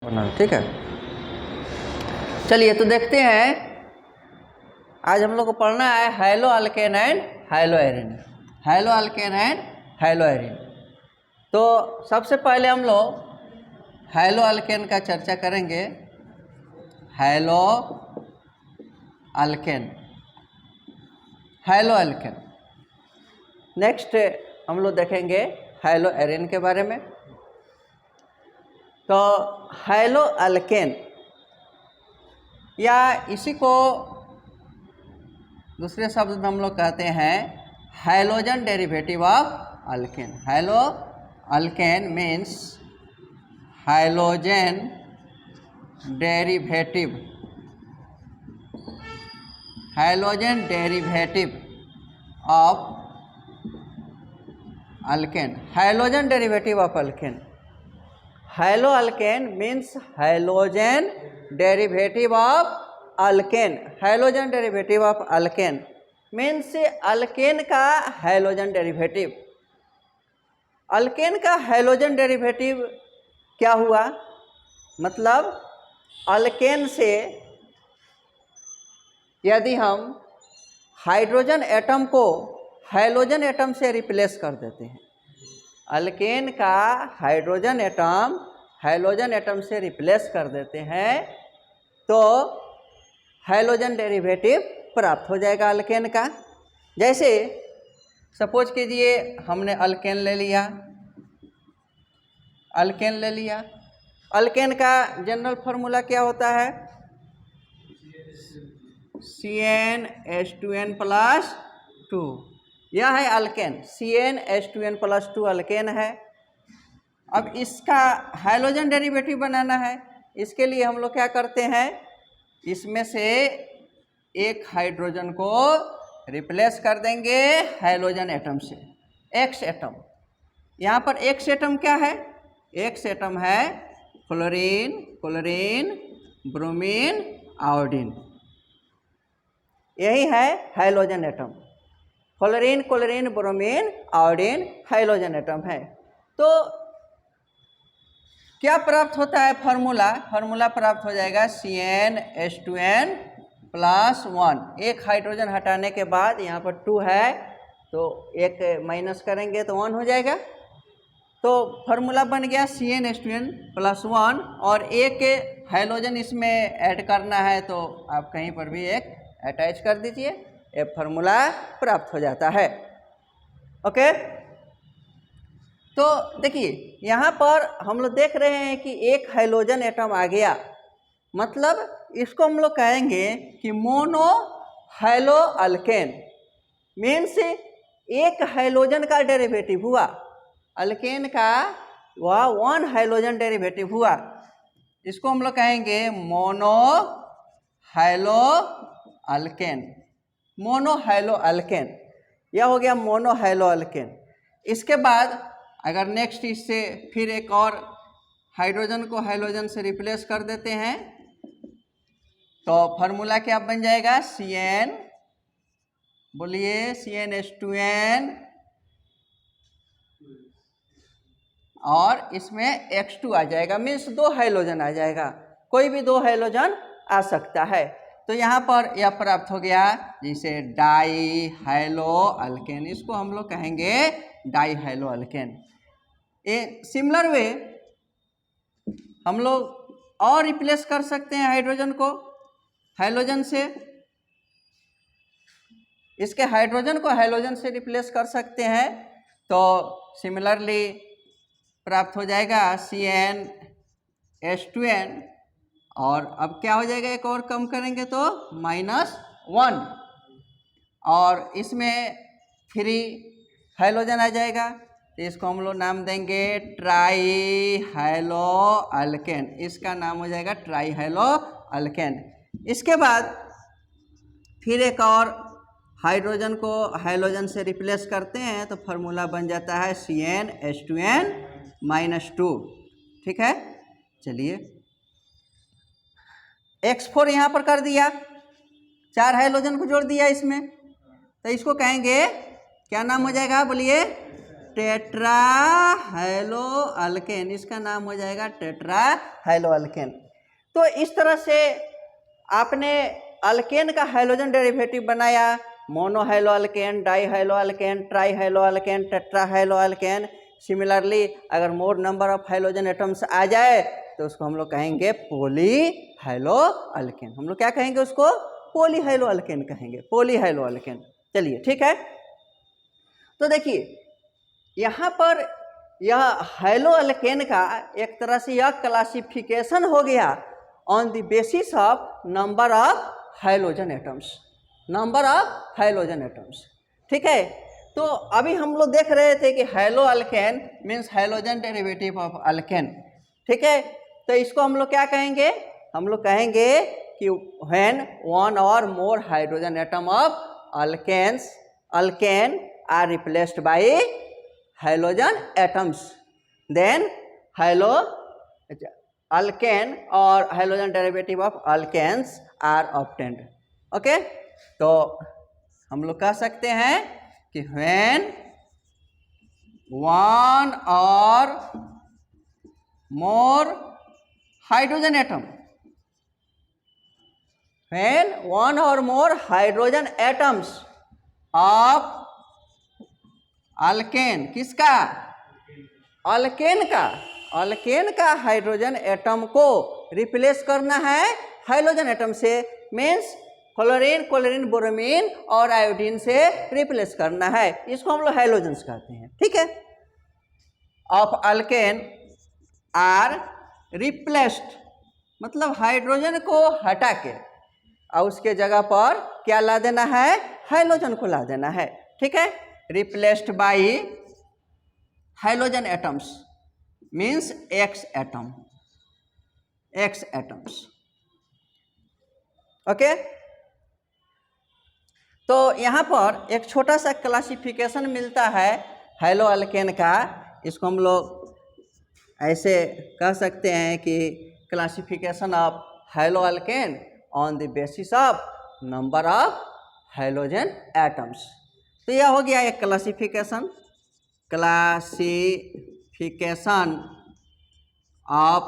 ठीक है। चलिए तो देखते हैं, आज हम लोग को पढ़ना है haloalkane and haloarene. Haloalkane and haloarene. तो सबसे पहले हम लोग हैलो अल्केन का चर्चा करेंगे। Hello alkane, hello alkane. Next हम लोग देखेंगे हैलो एरिन के बारे में। तो हैलो अल्केन या इसी को दूसरे शब्द में हम लोग कहते हैं halogen derivative of alkane. Hello alkane means halogen derivative, halogen derivative of alkane, halogen derivative of alkane. Hello alkane means halogen derivative of alkane. Halogen derivative of alkane means alkane का हैलोजन डेरिवेटिव। अल्केन का halogen derivative क्या हुआ? मतलब alkane से यदि हम hydrogen atom को halogen atom से रिप्लेस कर देते हैं, अल्केन का हाइड्रोजन एटम हैलोजन एटम से रिप्लेस कर देते हैं, तो हैलोजन डेरिवेटिव प्राप्त हो जाएगा अल्केन का। जैसे सपोज कीजिए हमने अल्केन ले लिया, अल्केन ले लिया। अल्केन का जनरल फार्मूला क्या होता है? CnH2n+2। यह है अल्केन, CnH2n+2 अल्केन है। अब इसका हैलोजन डेरिवेटिव बनाना है। इसके लिए हम लोग क्या करते हैं, इसमें से एक हाइड्रोजन को रिप्लेस कर देंगे हैलोजन एटम से, एक्स एटम। यहाँ पर एक्स एटम क्या है? एक्स एटम है क्लोरीन, क्लोरीन, ब्रोमीन, आयोडीन। यही है halogen atom. Chlorine, chlorine, bromine, iodine halogen atom है। तो क्या प्राप्त होता है? फार्मूला प्राप्त हो जाएगा CnH2n+1। एक हाइड्रोजन हटाने के बाद यहाँ पर 2 है तो एक माइनस करेंगे तो 1 हो जाएगा। तो फार्मूला बन गया CnH2n+1। और एक हैलोजन इसमें ऐड करना है तो आप कहीं पर भी एक अटैच कर दीजिए, ये फार्मूला प्राप्त हो जाता है। ओके, तो देखिए यहाँ पर हम लोग देख रहे हैं कि एक हैलोजन एटम आ गया, मतलब इसको हम लोग कहेंगे कि मोनो हैलो अल्केन। मीन्स एक हैलोजन का डेरिवेटिव हुआ, अल्केन का वह 1 हैलोजन डेरिवेटिव हुआ। इसको हम लोग कहेंगे mono hello alkane, mono hello alkane. यह हो गया मोनो हैलो अल्केन। इसके बाद अगर नेक्स्ट इससे फिर एक और हाइड्रोजन को हैलोजन से रिप्लेस कर देते हैं तो फार्मूला क्या बन जाएगा? बोलिए CnH2n और इसमें X2 आ जाएगा, मीन्स 2 हैलोजन आ जाएगा। कोई भी 2 हैलोजन आ सकता है। तो यहाँ पर यह प्राप्त हो गया जिसे डाई हैलो अल्केन। इसको हम लोग कहेंगे डाई हैलो अल्केन। ये सिमिलर वे हम लोग और रिप्लेस कर सकते हैं हाइड्रोजन को हैलोजन से। इसके हाइड्रोजन को हैलोजन से रिप्लेस कर सकते हैं तो सिमिलरली प्राप्त हो जाएगा CnH2n। और अब क्या हो जाएगा, एक और कम करेंगे तो -1 और इसमें 3 हैलोजन आ जाएगा। तो इसको हम लोग नाम देंगे ट्राई हैलो अल्केन। इसका नाम हो जाएगा ट्राई हैलो अल्केन। इसके बाद फिर एक और हाइड्रोजन को हैलोजन से रिप्लेस करते हैं तो फार्मूला बन जाता है CnH2n-2। ठीक है, चलिए X4 यहाँ पर कर दिया, 4 हाइड्रोजन को जोड़ दिया इसमें, तो इसको कहेंगे क्या नाम हो जाएगा? बोलिए टेट्रा हेलो अल्केन, इसका नाम हो जाएगा टेट्रा हेलो अल्केन। तो इस तरह से आपने अल्केन का हाइड्रोजन डेरिवेटिव बनाया, mono halo alkane, di halo alkane, tri halo alkane, tetra halo alkane. Similarly अगर more number of hydrogen atoms आ जाए तो उसको हम लोग कहेंगे पॉली हेलो अल्केन। हम लोग क्या कहेंगे उसको? पॉली हेलो अल्केन कहेंगे, पॉली हेलो अल्केन। चलिए ठीक है। तो देखिए यहाँ पर यह हेलो अल्केन का एक तरह से यह क्लासिफिकेशन हो गया on the basis of number of hydrogen atoms, number of hydrogen atoms. ठीक है। तो अभी हम लोग देख रहे थे कि hello alkane means hydrogen derivative of alkane. ठीक है। तो इसको हम लोग क्या कहेंगे? हम लोग कहेंगे कि व्हेन वन और more hydrogen atom of alkane are replaced by halogen atoms, then alkane or halogen derivative of alkanes are obtained. Okay तो हम लोग कह सकते हैं कि when one or more hydrogen atom, when one or more hydrogen atoms of alkane, किसका? Alkane का hydrogen atom को रिप्लेस करना है हाइड्रोजन एटम से, मीन्स क्लोरीन ब्रोमीन और आयोडीन से रिप्लेस करना है। इसको हम लोग हाइड्रोजन्स कहते हैं। ठीक है। ऑफ अल्केन आर रिप्लेस्ड मतलब हाइड्रोजन को हटा के और उसके जगह पर क्या ला देना है? हाइड्रोजन को ला देना है। ठीक है। replaced by halogen atoms means X atoms। Okay. तो यहाँ पर एक छोटा सा क्लासिफिकेशन मिलता है हेलो अल्केन का। इसको हम लोग ऐसे कह सकते हैं कि classification of hello alkane on the basis of number of hydrogen atoms. तो यह हो गया एक classification of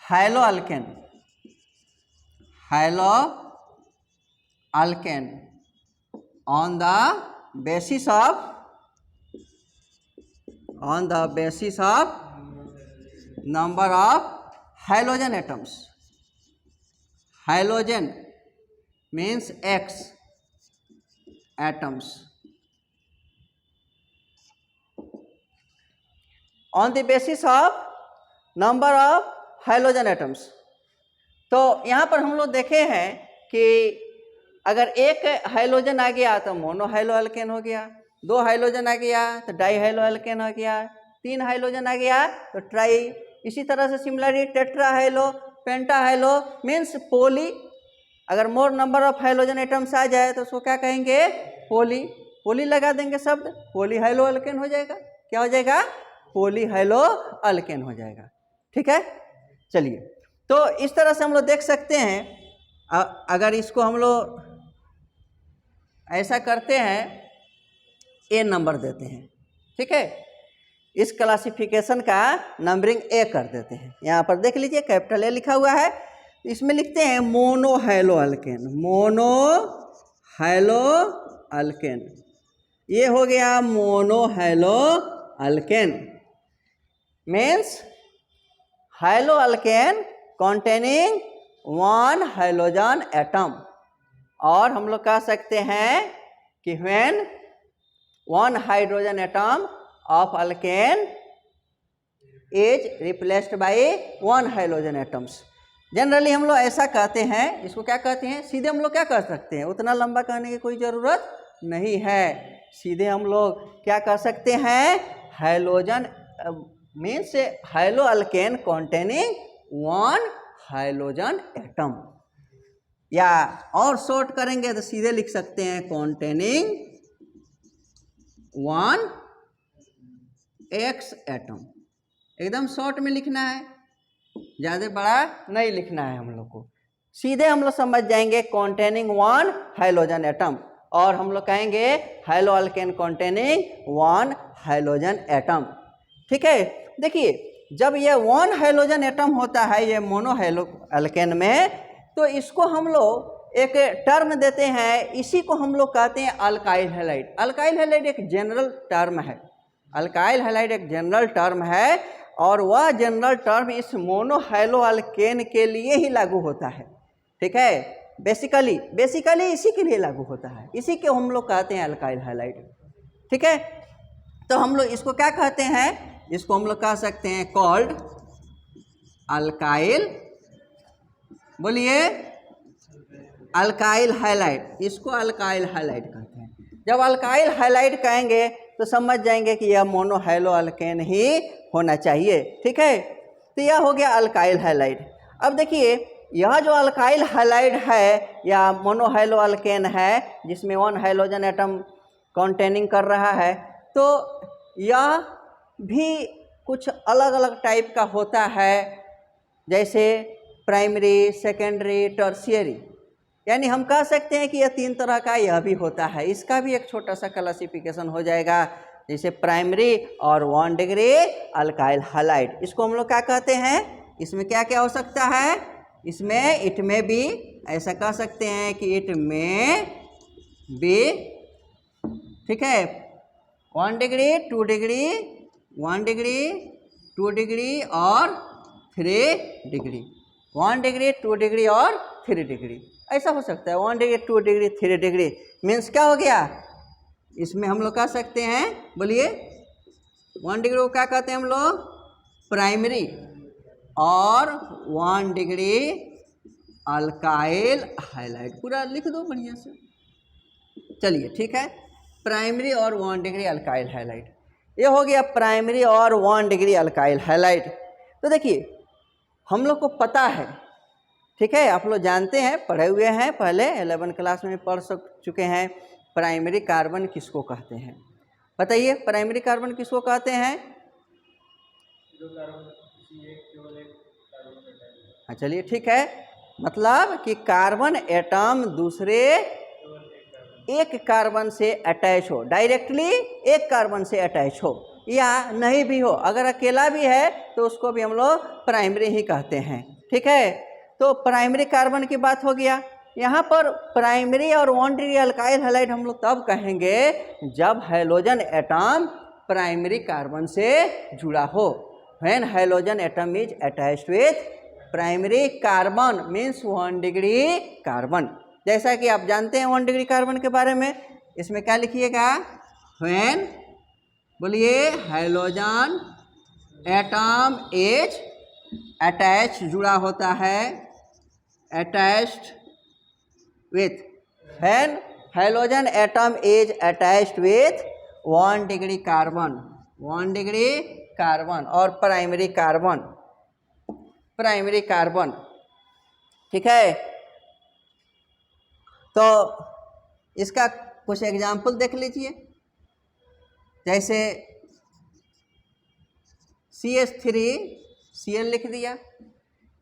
hello alkane on the basis of number of hydrogen atoms. Hydrogen means X atoms on the basis of number of halogen atoms। तो यहाँ पर हम लोग देखे हैं कि अगर एक हाइड्रोजन आ गया तो मोनो हाइलो अल्केन हो गया, दो हाइड्रोजन आ गया तो डाई हाइलो अल्केन हो गया, तीन हाइड्रोजन आ गया तो ट्राई, इसी तरह से similarly tetra halo, penta halo means poly. अगर more number of hydrogen atoms आ जाए तो उसको क्या कहेंगे? पॉली लगा देंगे शब्द, पॉली हाइलो अल्केन हो जाएगा। क्या हो जाएगा? पॉली हाइलो अल्केन हो जाएगा। ठीक है। चलिए तो इस तरह से हम लोग देख सकते हैं। अगर इसको हम लोग ऐसा करते हैं, ए नंबर देते हैं। ठीक है। इस क्लासिफिकेशन का नंबरिंग ए कर देते हैं। यहाँ पर देख लीजिए कैपिटल ए लिखा हुआ है, इसमें लिखते हैं मोनो हाइलो अल्केन। ये हो गया mono high-low alkane means high-low alkane containing one hydrogen atom. और हम लोग कह सकते हैं कि when one hydrogen atom of alkane is replaced by one hydrogen atoms. Generally हम लोग ऐसा कहते हैं, इसको क्या कहते हैं? सीधे हम लोग क्या कह सकते हैं, उतना लंबा कहने की कोई ज़रूरत नहीं है। सीधे हम लोग क्या कह सकते हैं? Hydrogen means high-low alkane containing one hydrogen atom, या और शॉर्ट करेंगे तो सीधे लिख सकते हैं कॉन्टेनिंग वन एक्स एटम। एकदम शॉर्ट में लिखना है, ज़्यादा बड़ा नहीं लिखना है हम लोग को। सीधे हम लोग समझ जाएंगे कॉन्टेनिंग वन हाइड्रोजन एटम। और हम लोग कहेंगे hello alkane containing 1 hydrogen atom. ठीक है, देखिए जब ये 1 हाइड्रोजन एटम होता है ये मोनो हैलो अल्केन में, तो इसको हम लोग एक टर्म देते हैं, इसी को हम लोग कहते हैं अल्काइल हैलाइड। अल्काइल हैलाइड एक जनरल टर्म है, अल्काइल हैलाइड एक जनरल टर्म है, और वह जनरल टर्म इस मोनो हैलो अल्केन के लिए ही लागू होता है। ठीक है, बेसिकली इसी के लिए लागू होता है, इसी के हम लोग कहते हैं अल्काइल हैलाइड। ठीक है, तो हम लोग इसको क्या कहते हैं, इसको हम लोग कह सकते हैं कॉल्ड अल्काइल, बोलिए अल्काइल हैलाइड, इसको अल्काइल हैलाइड कहते हैं। जब अल्काइल हैलाइड कहेंगे तो समझ जाएंगे कि यह मोनो हैलो अल्केन ही होना चाहिए। ठीक है, तो यह हो गया अल्काइल हैलाइड। अब देखिए यह जो अल्काइल हैलाइड है या मोनो हैलो अल्केन है जिसमें 1 हाइड्रोजन एटम कंटेनिंग कर रहा है, तो यह भी कुछ अलग अलग टाइप का होता है, जैसे प्राइमरी, सेकेंडरी, टर्शियरी, यानी हम कह सकते हैं कि यह 3 तरह का यह भी होता है। इसका भी एक छोटा सा क्लासिफिकेशन हो जाएगा, जैसे प्राइमरी और 1 डिग्री अल्काइल हैलाइड। इसको हम लोग क्या कहते हैं, इसमें क्या क्या हो सकता है, इसमें इट में भी, ऐसा कह सकते हैं कि इट में बी, ठीक है, 1 डिग्री 2 डिग्री 1 डिग्री 2 डिग्री और 3 डिग्री, 1 डिग्री 2 डिग्री और 3 डिग्री, ऐसा हो सकता है। 1 डिग्री 2 डिग्री 3 डिग्री मीन्स क्या हो गया, इसमें हम लोग कह सकते हैं, बोलिए 1 डिग्री को क्या कहते हैं हम लोग, प्राइमरी, और 1 डिग्री अल्काइल हैलाइड। पूरा लिख दो बढ़िया से, चलिए ठीक है, प्राइमरी और 1 डिग्री अल्काइल हैलाइड, ये हो गया प्राइमरी और 1 डिग्री अल्काइल हैलाइड। तो देखिए हम लोग को पता है, ठीक है, आप लोग जानते हैं, पढ़े हुए हैं, पहले 11 क्लास में पढ़ चुके हैं, प्राइमरी कार्बन किसको कहते हैं। बताइए प्राइमरी कार्बन किसको कहते हैं। हाँ चलिए ठीक है, मतलब कि कार्बन एटम दूसरे एक कार्बन से अटैच हो, डायरेक्टली एक कार्बन से अटैच हो या नहीं भी हो, अगर अकेला भी है तो उसको भी हम लोग प्राइमरी ही कहते हैं। ठीक है, तो प्राइमरी कार्बन की बात हो गया। यहाँ पर प्राइमरी और 1 डिग्री अल्काइल हैलाइड हम लोग तब कहेंगे जब हाइड्रोजन एटम प्राइमरी कार्बन से जुड़ा हो, when hydrogen atom is attached with primary carbon means 1 degree carbon. जैसा कि आप जानते हैं 1 डिग्री कार्बन के बारे में, इसमें क्या लिखिएगा, व्हेन, बोलिए हाइड्रोजन एटम इज अटैच, जुड़ा होता है, attached with, when hydrogen atom is attached with 1 degree carbon, 1 degree carbon और प्राइमरी कार्बन, प्राइमरी कार्बन। ठीक है, तो इसका कुछ एग्जाम्पल देख लीजिए, जैसे CH3Cl लिख दिया।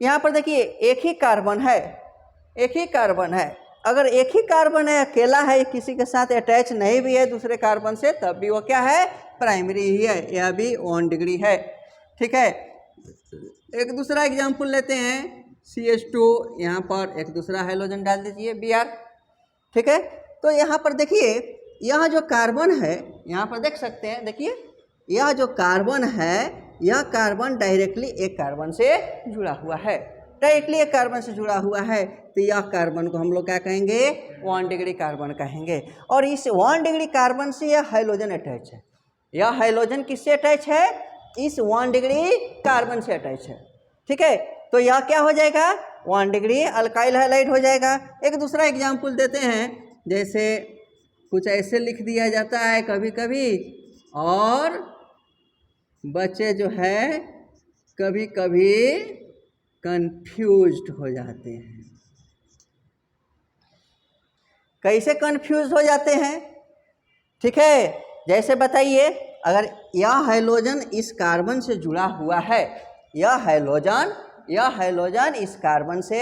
यहाँ पर देखिए एक ही कार्बन है, एक ही कार्बन है, अगर एक ही कार्बन है, अकेला है, किसी के साथ अटैच नहीं भी है दूसरे कार्बन से, तब भी वो क्या है, प्राइमरी ही है, यह भी 1 डिग्री है। ठीक है, एक दूसरा एग्जाम्पल लेते हैं, CH2, यहाँ पर एक दूसरा हाइड्रोजन डाल दीजिए Br। ठीक है, तो यहाँ पर देखिए यह जो कार्बन है, यहाँ पर देख सकते हैं, देखिए यह जो कार्बन है, यह कार्बन डायरेक्टली एक कार्बन से जुड़ा हुआ है, डायरेक्टली एक कार्बन से जुड़ा हुआ है, तो यह कार्बन को हम लोग क्या कहेंगे, 1 डिग्री कार्बन कहेंगे। और इस 1 डिग्री कार्बन से यह हाइड्रोजन अटैच है, यह हाइड्रोजन किससे अटैच है, इस 1 डिग्री कार्बन से अटैच है। ठीक है, तो यह क्या हो जाएगा, 1 डिग्री अल्काइल हैलाइड हो जाएगा। एक दूसरा एग्जाम्पल देते हैं, जैसे कुछ ऐसे लिख दिया जाता है कभी कभी, और बच्चे जो है कभी कभी कंफ्यूज्ड हो जाते हैं। कैसे कंफ्यूज हो जाते हैं, ठीक है, जैसे बताइए, अगर यह हाइड्रोजन इस कार्बन से जुड़ा हुआ है, यह हाइड्रोजन इस कार्बन से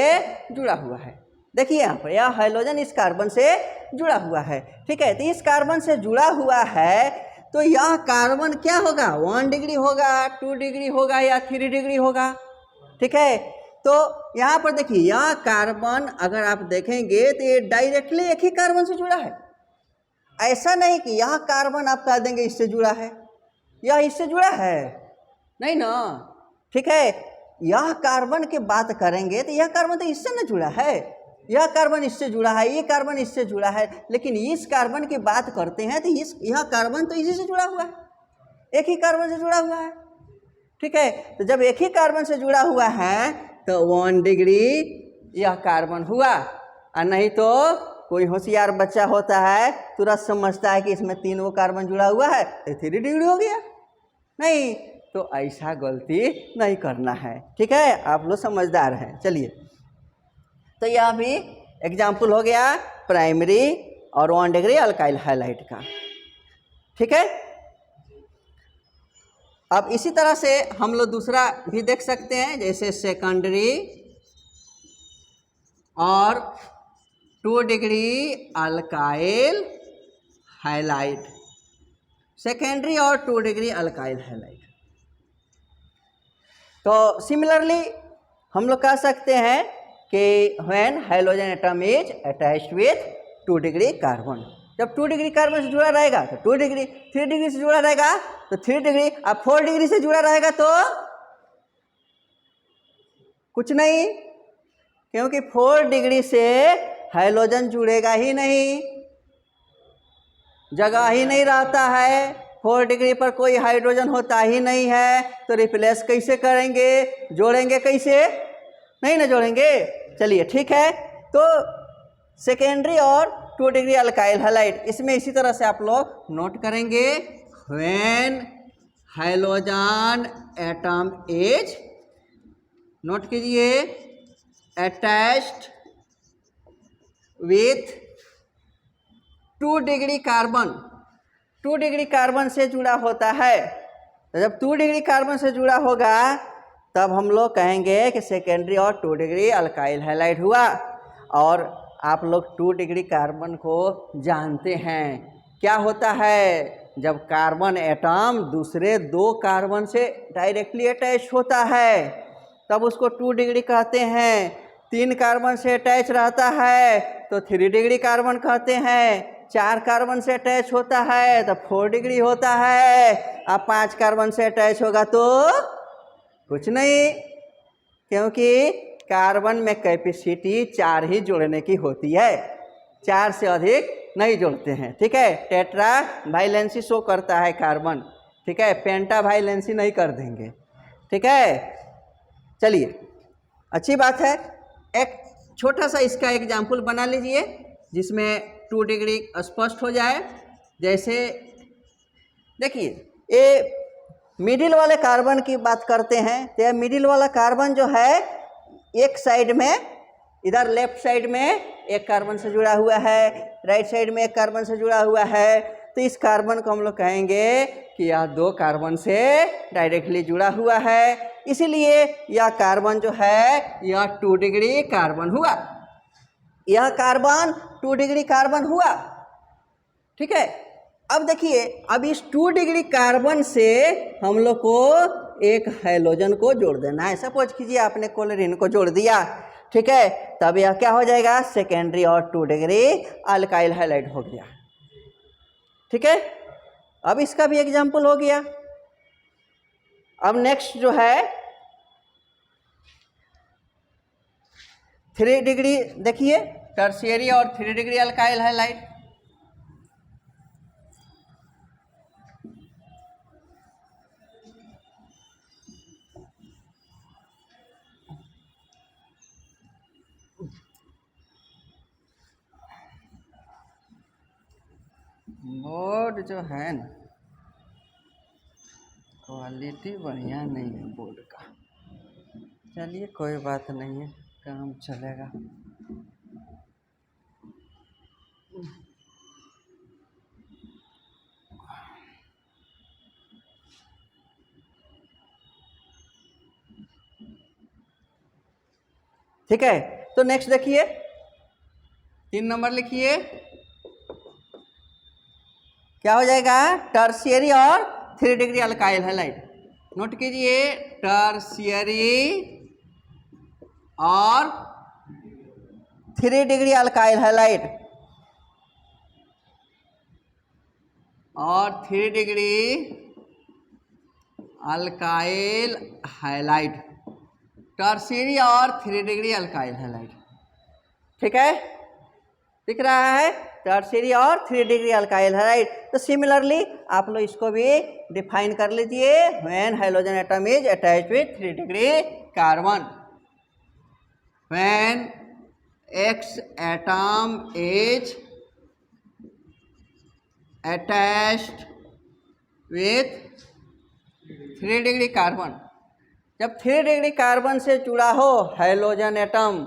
जुड़ा हुआ है, देखिए यहाँ पर यह हाइड्रोजन इस कार्बन से जुड़ा हुआ है, ठीक है। तो इस कार्बन से जुड़ा हुआ है, तो यह कार्बन क्या होगा, 1 डिग्री होगा, 2 डिग्री होगा या 3 डिग्री होगा, ठीक है। तो यहाँ पर देखिए यह कार्बन अगर आप देखेंगे तो ये डायरेक्टली एक ही कार्बन से जुड़ा है। ऐसा नहीं कि यह कार्बन आप कह देंगे इससे जुड़ा है, यह इससे जुड़ा है, नहीं ना, ठीक है। यह कार्बन की बात करेंगे तो यह कार्बन तो इससे न जुड़ा है, यह कार्बन इससे जुड़ा है, ये कार्बन इससे जुड़ा है, लेकिन इस कार्बन की बात करते हैं तो यह कार्बन तो इसी से जुड़ा हुआ है, एक ही कार्बन से जुड़ा हुआ है, ठीक है। तो जब एक ही कार्बन से जुड़ा हुआ है तो 1 डिग्री यह कार्बन हुआ, और नहीं तो कोई होशियार बच्चा होता है तुरंत समझता है कि इसमें 3 कार्बन जुड़ा हुआ है तो 3 डिग्री हो गया, नहीं, तो ऐसा गलती नहीं करना है, ठीक है। आप लोग समझदार हैं। चलिए, तो यह भी एग्जाम्पल हो गया प्राइमरी और 1 डिग्री अल्काइल हैलाइड का, ठीक है। अब इसी तरह से हम लोग दूसरा भी देख सकते हैं, जैसे सेकेंडरी और 2 डिग्री अल्काइल हैलाइड, सेकेंडरी और 2 डिग्री अल्काइल हैलाइड। तो सिमिलरली हम लोग कह सकते हैं कि when hydrogen atom is attached with 2 degree carbon, जब 2 डिग्री कार्बन से जुड़ा रहेगा तो 2 डिग्री, 3 डिग्री से जुड़ा रहेगा तो 3 डिग्री, अब 4 डिग्री से जुड़ा रहेगा तो कुछ नहीं, क्योंकि 4 डिग्री से हाइड्रोजन जुड़ेगा ही नहीं, जगह ही नहीं रहता है, 4 डिग्री पर कोई हाइड्रोजन होता ही नहीं है, तो रिप्लेस कैसे करेंगे, जोड़ेंगे कैसे, नहीं ना जोड़ेंगे। चलिए ठीक है, तो सेकेंडरी और 2 डिग्री अल्काइल हैलाइड, इसमें इसी तरह से आप लोग नोट करेंगे, when hydrogen atom is, note कीजिए, attached with 2 degree carbon, 2 degree carbon से जुड़ा होता है। तो जब 2 डिग्री कार्बन से जुड़ा होगा तब हम लोग कहेंगे कि सेकेंडरी और 2 डिग्री अल्काइल हैलाइड हुआ। और आप लोग 2 डिग्री कार्बन को जानते हैं, क्या होता है, जब कार्बन एटम दूसरे 2 कार्बन से डायरेक्टली अटैच होता है तब उसको 2 डिग्री कहते हैं, 3 कार्बन से अटैच रहता है तो 3 डिग्री कार्बन कहते हैं, 4 कार्बन से अटैच होता है तो 4 डिग्री होता है, अब 5 कार्बन से अटैच होगा तो कुछ नहीं, क्योंकि कार्बन में कैपेसिटी 4 ही जोड़ने की होती है, 4 से अधिक नहीं जोड़ते हैं, ठीक है। टेट्रा वाइलेंसी शो करता है कार्बन, ठीक है, पेंटा वाइलेंसी नहीं कर देंगे, ठीक है। चलिए, अच्छी बात है। एक छोटा सा इसका एग्जाम्पल बना लीजिए जिसमें 2 डिग्री स्पष्ट हो जाए। जैसे देखिए, ये मिडिल वाले कार्बन की बात करते हैं, तो यह मिडिल वाला कार्बन जो है एक साइड में, इधर लेफ्ट साइड में एक कार्बन से जुड़ा हुआ है, राइट साइड में एक कार्बन से जुड़ा हुआ है, तो इस कार्बन को हम लोग कहेंगे कि यह 2 कार्बन से डायरेक्टली जुड़ा हुआ है, इसीलिए यह कार्बन जो है यह 2 डिग्री कार्बन हुआ, यह कार्बन 2 डिग्री कार्बन हुआ, ठीक है। अब देखिए, अब इस 2 डिग्री कार्बन से हम लोग को एक हाइड्रोजन को जोड़ देना है। सपोज कीजिए आपने क्लोरीन को जोड़ दिया, ठीक है, तब यह क्या हो जाएगा, सेकेंडरी और 2 डिग्री अल्काइल हैलाइड हो गया, ठीक है। अब इसका भी एग्जाम्पल हो गया। अब नेक्स्ट जो है 3 डिग्री, देखिए टर्शियरी और 3 डिग्री अल्काइल हैलाइड, बोर्ड जो है ना क्वालिटी बढ़िया नहीं है बोर्ड का, चलिए कोई बात नहीं है, काम चलेगा। ठीक है, तो नेक्स्ट देखिए, 3 नंबर लिखिए, क्या हो जाएगा? टर्शियरी और 3 डिग्री अल्काइल हैलाइड। नोट कीजिए, टर्शियरी और 3 डिग्री अल्काइल हैलाइड और 3 डिग्री अल्काइल हैलाइड, टर्शियरी और 3 डिग्री अल्काइल हैलाइड। ठीक है, दिख रहा है? टर्शियरी और 3 डिग्री अल्काइल हैलाइड। तो सिमिलरली आप लोग इसको भी डिफाइन कर लीजिए, when hydrogen atom is attached with 3 degree carbon, when X atom is attached with 3 degree carbon. जब 3 डिग्री कार्बन से जुड़ा हो हाइड्रोजन एटम,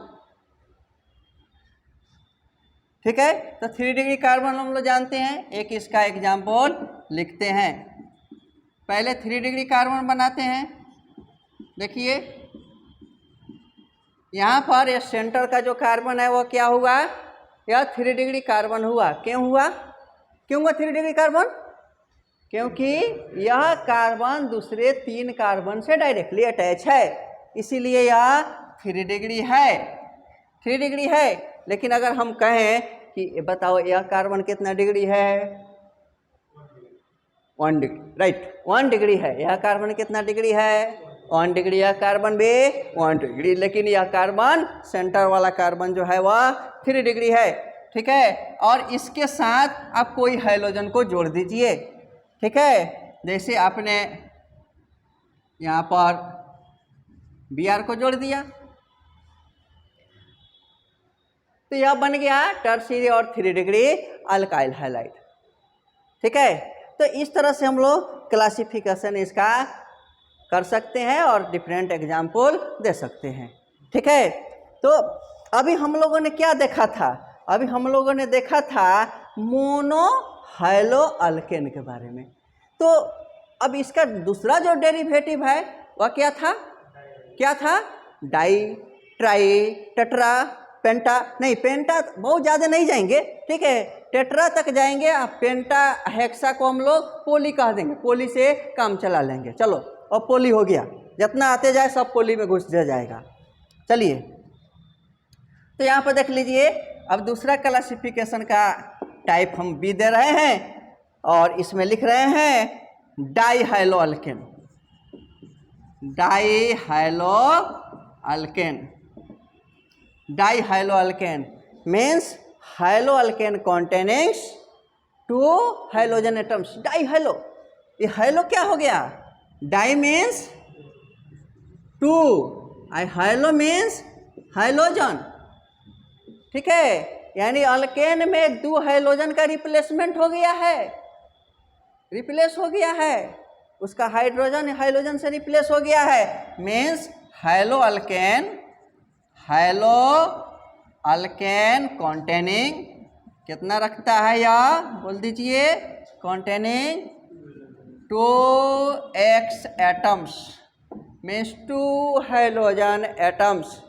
ठीक है, तो 3 डिग्री कार्बन हम लोग जानते हैं। एक इसका एग्जाम्पल लिखते हैं। पहले 3 डिग्री कार्बन बनाते हैं। देखिए यहाँ पर ये सेंटर का जो कार्बन है वो क्या हुआ? यह 3 डिग्री कार्बन हुआ। क्यों हुआ? क्यों हुआ 3 डिग्री कार्बन? क्योंकि यह कार्बन दूसरे 3 कार्बन से डायरेक्टली अटैच है, इसीलिए यह 3 डिग्री है। 3 डिग्री है। लेकिन अगर हम कहें कि बताओ यह कार्बन कितना डिग्री है? 1 डिग्री, राइट, 1 डिग्री है। यह कार्बन कितना डिग्री है? 1 डिग्री। यह कार्बन भी 1 डिग्री। लेकिन यह कार्बन, सेंटर वाला कार्बन जो है वह 3 डिग्री है। ठीक है, और इसके साथ आप कोई हाइड्रोजन को जोड़ दीजिए। ठीक है, जैसे आपने यहाँ पर Br को जोड़ दिया तो यह बन गया टर्शियरी और 3 डिग्री अल्काइल हैलाइड। ठीक है, तो इस तरह से हम लोग क्लासिफिकेशन इसका कर सकते हैं और डिफरेंट एग्जाम्पल दे सकते हैं। ठीक है, तो अभी हम लोगों ने क्या देखा था? अभी हम लोगों ने देखा था मोनो हैलो अल्केन के बारे में। तो अब इसका दूसरा जो डेरिवेटिव है वह क्या था? क्या था? डाई, ट्राई, टेट्रा, पेंटा। नहीं, पेंटा बहुत ज़्यादा नहीं जाएंगे। ठीक है, टेट्रा तक जाएंगे। आप पेंटा हेक्सा को हम लोग पोली कह देंगे, पोली से काम चला लेंगे। चलो, और पोली हो गया, जितना आते जाए सब पोली में घुस जाएगा। चलिए, तो यहाँ पर देख लीजिए, अब दूसरा क्लासिफिकेशन का टाइप हम भी दे रहे हैं और इसमें लिख रहे हैं dihaloalkane. Dihaloalkane, dihaloalkane means haloalkane containing 2 hydrogen atoms. Di halo, ये हैलो क्या हो गया? Di means 2, halo means hydrogen. ठीक है, यानी अल्केन में 2 हाइड्रोजन का रिप्लेसमेंट हो गया है, रिप्लेस हो गया है, उसका हाइड्रोजन हाइड्रोजन से रिप्लेस हो गया है। Means hello alkane, hello alkane containing कितना रखता है? या बोल दीजिए, containing 2x atoms means 2 hydrogen atoms,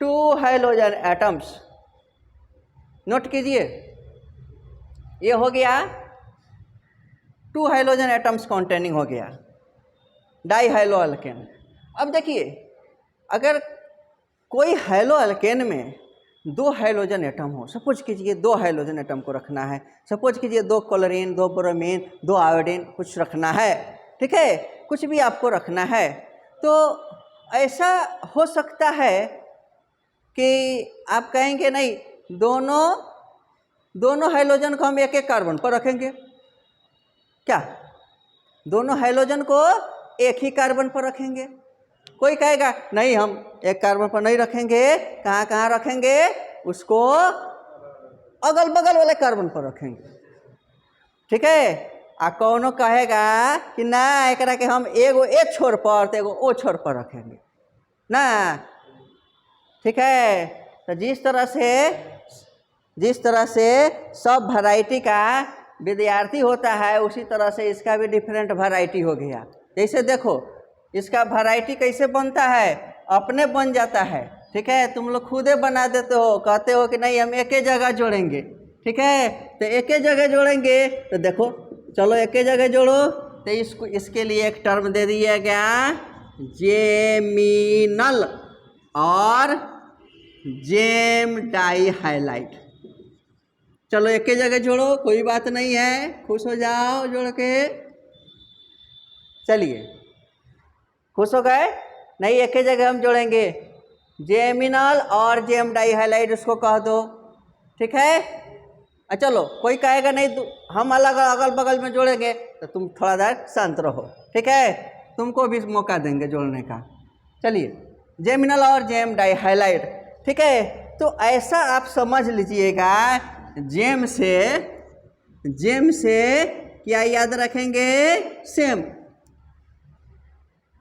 2 hydrogen atoms. Note कीजिए, ये हो गया 2 हाइड्रोजन एटम्स कॉन्टेनिंग हो गया डाई हैलो अल्केन। अब देखिए, अगर कोई हैलो अल्केन में 2 हाइड्रोजन एटम हो, सपोज कीजिए 2 हाइड्रोजन एटम को रखना है, सपोज कीजिए 2 क्लोरीन, 2 ब्रोमीन, 2 आयोडीन कुछ रखना है। ठीक है, कुछ भी आपको रखना है, तो ऐसा हो सकता है कि आप कहेंगे नहीं, दोनों हाइड्रोजन को हम एक एक कार्बन पर रखेंगे। क्या दोनों हाइड्रोजन को एक ही कार्बन पर रखेंगे? कोई कहेगा नहीं, हम एक कार्बन पर नहीं रखेंगे। कहाँ कहाँ रखेंगे? उसको अगल बगल वाले कार्बन पर रखेंगे। ठीक है, आ कौनो कहेगा कि ना एकरा के हम एगो एक छोर पर तो एगो ओ छोर पर रखेंगे ना। ठीक है, तो जिस तरह से सब वैरायटी का विद्यार्थी होता है, उसी तरह से इसका भी डिफरेंट वैरायटी हो गया। जैसे देखो, इसका वैरायटी कैसे बनता है? अपने बन जाता है। ठीक है, तुम लोग खुद ही बना देते हो, कहते हो कि नहीं हम एक ही जगह जोड़ेंगे। ठीक है, तो एक ही जगह जोड़ेंगे तो देखो, चलो एक ही जगह जोड़ो। तो इसके लिए एक टर्म दे दिया गया, जेमिनल और जेम डाई हाइलाइट। चलो एक ही जगह जोड़ो, कोई बात नहीं है, खुश हो जाओ जोड़ के। चलिए, खुश हो गए? नहीं, एक ही जगह हम जोड़ेंगे, जेमिनल और जेम डाई हाइलाइट उसको कह दो। ठीक है, चलो कोई कहेगा नहीं हम अलग अगल बगल में जोड़ेंगे, तो तुम थोड़ा देर शांत रहो। ठीक है, तुमको भी मौका देंगे जोड़ने का। चलिए, जेमिनल और जेम डाई हाइलाइट। ठीक है, तो ऐसा आप समझ लीजिएगा, जेम से क्या याद रखेंगे? सेम।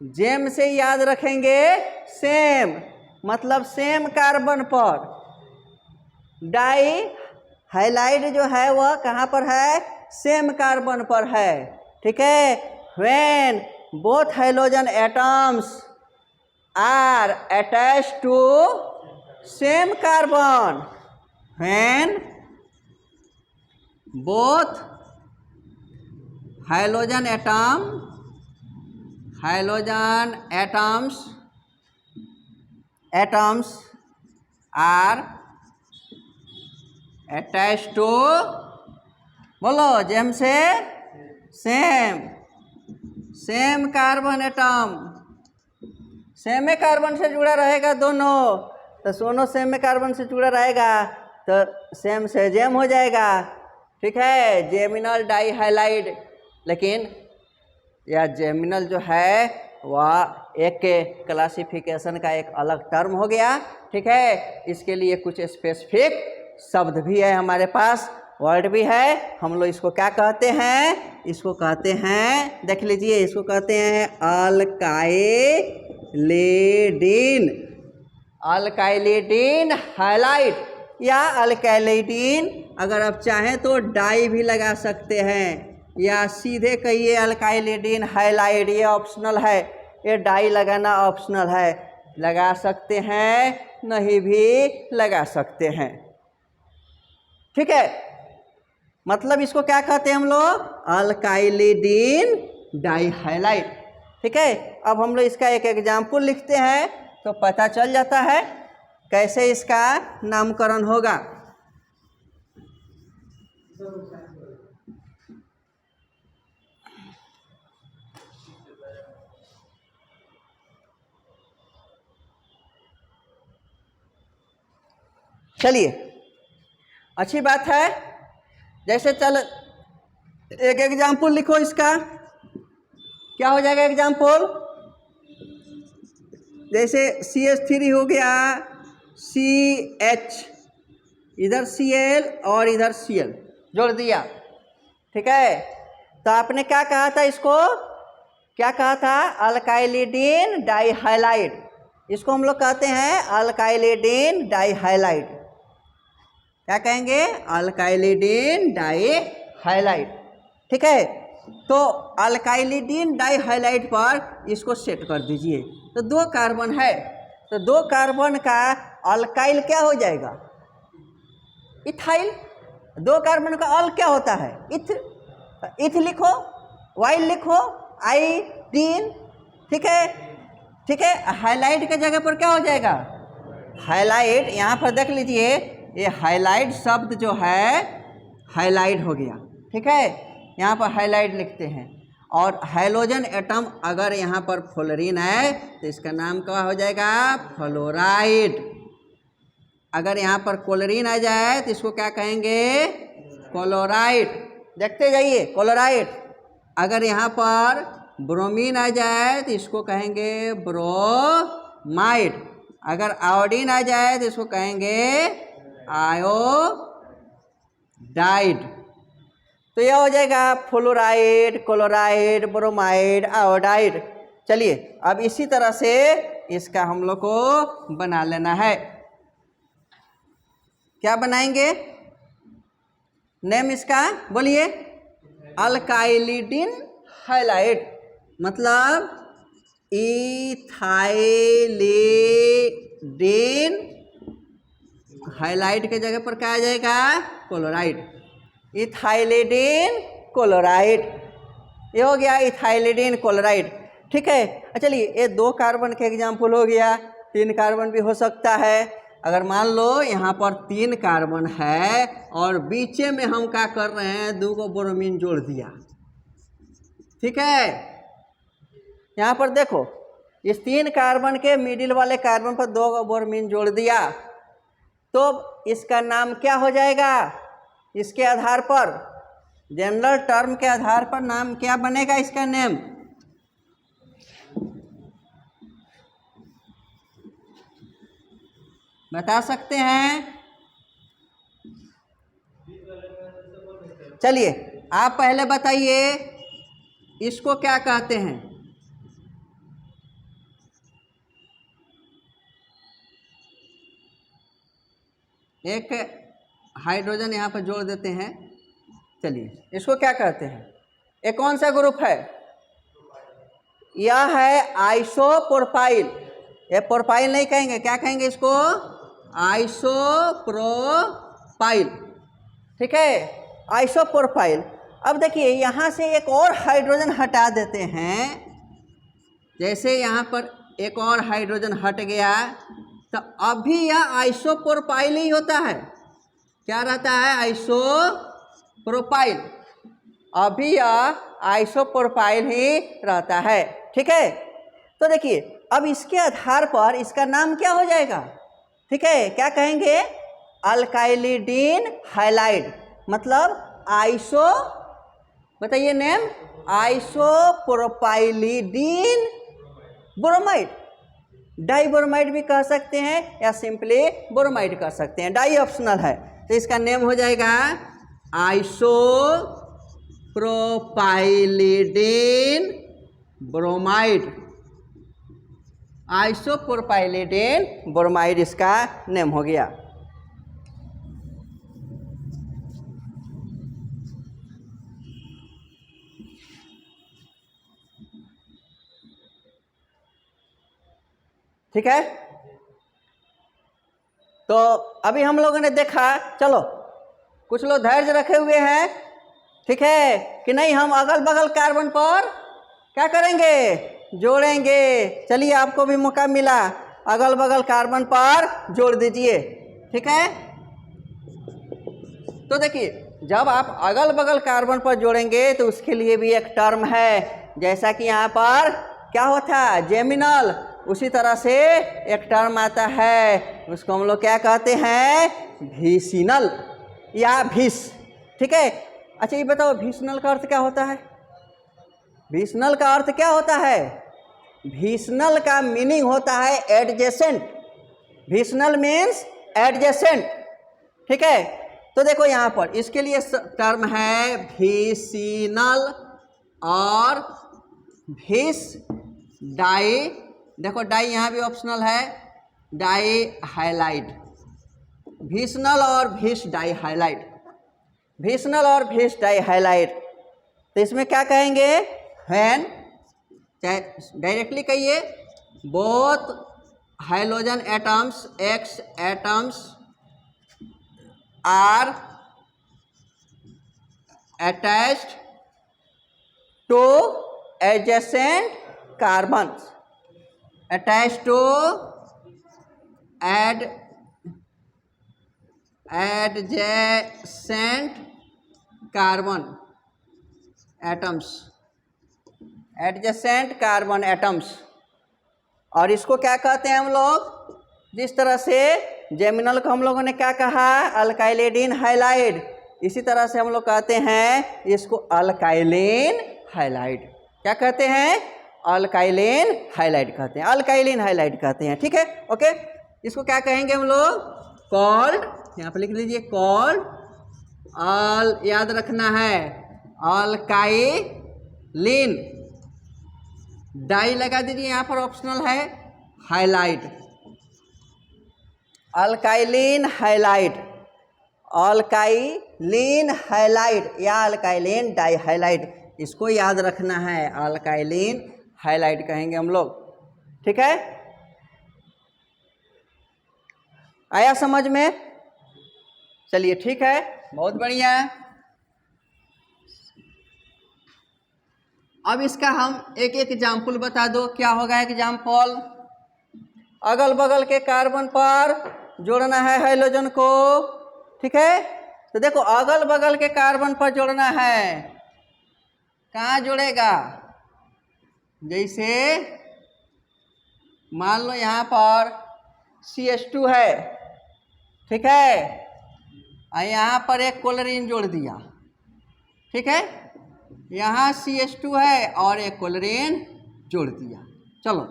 जेम से याद रखेंगे सेम, मतलब सेम कार्बन पर। डाई हाइलाइट जो है वह कहाँ पर है? सेम कार्बन पर है। ठीक है, when both hydrogen atoms are attached to same carbon, when both hydrogen atoms are attached to, बोलो जेम से same carbon atom, same carbon से जुड़ा रहेगा दोनों, तो दोनों सेम कार्बन से जुड़ा रहेगा तो सेम से जेम हो जाएगा। ठीक है, जेमिनल डाई हाइलाइट। लेकिन यह जेमिनल जो है वह एक क्लासिफिकेशन का एक अलग टर्म हो गया। ठीक है, इसके लिए कुछ स्पेसिफिक शब्द भी है हमारे पास, वर्ड भी है। हम लोग इसको क्या कहते हैं? इसको कहते हैं, देख लीजिए, इसको कहते हैं अल्काइलिडीन हाइलाइट, या अल्काइलिडीन, अगर आप चाहें तो डाई भी लगा सकते हैं, या सीधे कहिए अल्काइलिडीन हाइलाइट, ये ऑप्शनल है, ये डाई लगाना ऑप्शनल है, लगा सकते हैं, नहीं भी लगा सकते हैं। ठीक है, मतलब इसको क्या कहते हैं हम लोग? अल्काइलिडीन डाई हाइलाइट। ठीक है, अब हम लोग इसका एक एग्जाम्पल लिखते हैं तो पता चल जाता है कैसे इसका नामकरण होगा। चलिए, अच्छी बात है, जैसे चल एक एग्जाम्पल लिखो इसका, क्या हो जाएगा एग्जाम्पल? जैसे CH3 हो गया, CH, इधर Cl और इधर Cl जोड़ दिया। ठीक है, तो आपने क्या कहा था इसको? क्या कहा था? अल्काइलिडीन डाई हाइलाइट। इसको हम लोग कहते हैं अल्काइलिडीन डाई हाइलाइट। क्या कहेंगे? Alkylidene dihalide. ठीक है, तो अल्काइलिडीन डाई हाइलाइट पर इसको सेट कर दीजिए। तो 2 कार्बन है, तो 2 कार्बन का अल्काइल क्या हो जाएगा? इथाइल। 2 कार्बन का अल क्या होता है? इथ लिखो, वाइल लिखो, आइडीन। ठीक है, ठीक है, हाइलाइट के जगह पर क्या हो जाएगा? हाइलाइट। यहाँ पर देख लीजिए, ये हाइलाइट शब्द जो है हाइलाइट हो गया। ठीक है, यहाँ पर हाइलाइट लिखते हैं। और हाइड्रोजन एटम अगर यहाँ पर फ्लोरीन है तो इसका नाम क्या हो जाएगा? फ्लोराइड। अगर यहाँ पर क्लोरीन आ जाए तो इसको क्या कहेंगे? क्लोराइड। देखते जाइए, क्लोराइड। अगर यहाँ पर ब्रोमीन आ जाए तो इसको कहेंगे ब्रोमाइड। अगर आयोडीन आ जाए तो इसको कहेंगे आयोडाइड। तो यह हो जाएगा फ्लोराइड, क्लोराइड, ब्रोमाइड, आयोडाइड। चलिए, अब इसी तरह से इसका हम लोग को बना लेना है। क्या बनाएंगे? नेम इसका बोलिए। अल्काइलिडीन हाइलाइट, मतलब इथाइलिडीन हाइलाइड के जगह पर क्या आ जाएगा? Chloride, ethylidene chloride. ये हो गया इथाइलिडीन क्लोराइड। ठीक है, चलिए ये 2 कार्बन के एग्जाम्पल हो गया, 3 कार्बन भी हो सकता है। अगर मान लो यहाँ पर 3 कार्बन है और बीचे में हम क्या कर रहे हैं, 2 को ब्रोमीन जोड़ दिया। ठीक है, यहाँ पर देखो इस 3 कार्बन के मिडिल वाले कार्बन पर 2 को ब्रोमीन जोड़ दिया, तो इसका नाम क्या हो जाएगा? इसके आधार पर, जनरल टर्म के आधार पर नाम क्या बनेगा इसका नेम? बता सकते हैं? चलिए आप पहले बताइए इसको क्या कहते हैं? एक हाइड्रोजन यहाँ पर जोड़ देते हैं। चलिए इसको क्या कहते हैं? ये कौन सा ग्रुप है? यह है आइसोप्रोपाइल। ये प्रोपाइल नहीं कहेंगे, क्या कहेंगे इसको? आइसोप्रोपाइल। ठीक है, आइसोप्रोपाइल। अब देखिए यहाँ से एक और हाइड्रोजन हटा देते हैं। जैसे यहाँ पर एक और हाइड्रोजन हट गया तो अभी यह आइसोप्रोपाइल ही होता है। क्या रहता है? आइसोप्रोपाइल। अभी यह आइसोप्रोपाइल ही रहता है। ठीक है, तो देखिए अब इसके आधार पर इसका नाम क्या हो जाएगा? ठीक है, क्या कहेंगे? अल्काइलिडीन हाइलाइड, मतलब आइसो, बताइए नेम, आइसोप्रोपाइलिडीन ब्रोमाइड। डाइब्रोमाइड भी कह सकते हैं या सिंपली ब्रोमाइड कह सकते हैं, डाई ऑप्शनल है। तो इसका नेम हो जाएगा आइसोप्रोपाइलिडीन ब्रोमाइड। आइसोप्रोपाइलिडीन ब्रोमाइड इसका नेम हो गया। ठीक है, तो अभी हम लोगों ने देखा, चलो कुछ लोग धैर्य रखे हुए हैं। ठीक है कि नहीं? हम अगल बगल कार्बन पर क्या करेंगे? जोड़ेंगे। चलिए आपको भी मौका मिला, अगल बगल कार्बन पर जोड़ दीजिए। ठीक है, तो देखिए जब आप अगल बगल कार्बन पर जोड़ेंगे तो उसके लिए भी एक टर्म है। जैसा कि यहाँ पर क्या होता है? जेमिनल। उसी तरह से एक टर्म आता है, उसको हम लोग क्या कहते हैं? भीसिनल या भीस। ठीक है, अच्छा ये बताओ भीषणल का अर्थ क्या होता है? भीषणल का अर्थ क्या होता है? भीषणल का मीनिंग होता है एडजेसेंट। भीषणल means adjacent. ठीक है, तो देखो यहाँ पर इसके लिए टर्म है भीषणल और भीस डाई। देखो डाई यहाँ भी ऑप्शनल है, डाई हाइलाइड। भीषणल और भीस डाई हाइलाइड, भीषणल और भीस डाई हाइलाइड। तो इसमें क्या कहेंगे? व्हेन, चाहे डायरेक्टली कहिए, both hydrogen atoms, X atoms are attached to adjacent carbons, attached to adjacent carbon atoms, adjacent carbon atoms। और इसको क्या कहते हैं हम लोग? जिस तरह से जेमिनल को हम लोगों ने क्या कहा? अल्काइलिडीन हाइलाइड। इसी तरह से हम लोग कहते हैं इसको अल्काइलिन हाइलाइड। क्या कहते हैं? अल्काइलिन हाइलाइड कहते हैं, अल्काइलिन हाइलाइड कहते हैं। ठीक है, ओके। इसको क्या कहेंगे हम लोग? कॉल्ड, यहाँ पर लिख लीजिए कॉल्ड, ऑल याद रखना है, अल्काइलिन। डाई लगा दीजिए, यहाँ पर ऑप्शनल है, हाइलाइड, अल्काइलिन हाइलाइड, अल्काइलिन हाइलाइड या अल्काइलिन डाई हाइलाइड। इसको याद रखना है, अल्काइलिन हाइलाइट कहेंगे हम लोग। ठीक है, आया समझ में? चलिए ठीक है, बहुत बढ़िया। अब इसका हम एक एक एग्जाम्पल बता दो, क्या होगा एग्जाम्पल? अगल बगल के कार्बन पर जोड़ना है हाइड्रोजन को, ठीक है। तो देखो अगल बगल के कार्बन पर जोड़ना है, कहाँ जोड़ेगा? जैसे मान लो यहाँ पर CH2 है, ठीक है, और यहाँ पर एक क्लोरीन जोड़ दिया, ठीक है। यहाँ CH2 है और एक क्लोरीन जोड़ दिया, चलो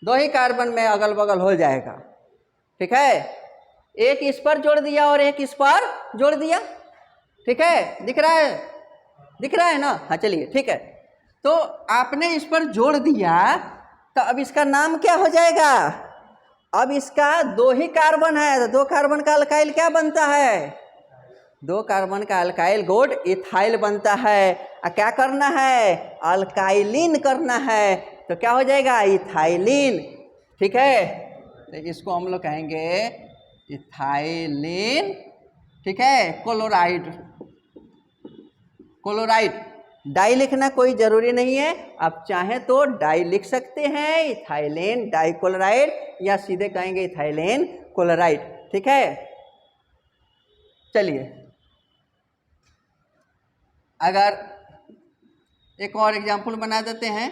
2 ही कार्बन में अगल बगल हो जाएगा, ठीक है। एक इस पर जोड़ दिया और एक इस पर जोड़ दिया, ठीक है, दिख रहा है? दिख रहा है ना? हाँ चलिए ठीक है। तो आपने इस पर जोड़ दिया, तो अब इसका नाम क्या हो जाएगा? अब इसका 2 ही कार्बन है, तो 2 कार्बन का अल्काइल क्या बनता है? 2 कार्बन का अल्काइल गुड इथाइल बनता है। और क्या करना है? अल्काइलिन करना है, तो क्या हो जाएगा? इथाइलिन, ठीक है। तो इसको हम लोग कहेंगे इथाइलिन, ठीक है। क्लोराइड, क्लोराइड डाई लिखना कोई ज़रूरी नहीं है, आप चाहें तो डाई लिख सकते हैं, इथाइलिन डाइक्लोराइड, या सीधे कहेंगे इथाइलिन क्लोराइड, ठीक है। चलिए अगर एक और एग्जाम्पल बना देते हैं,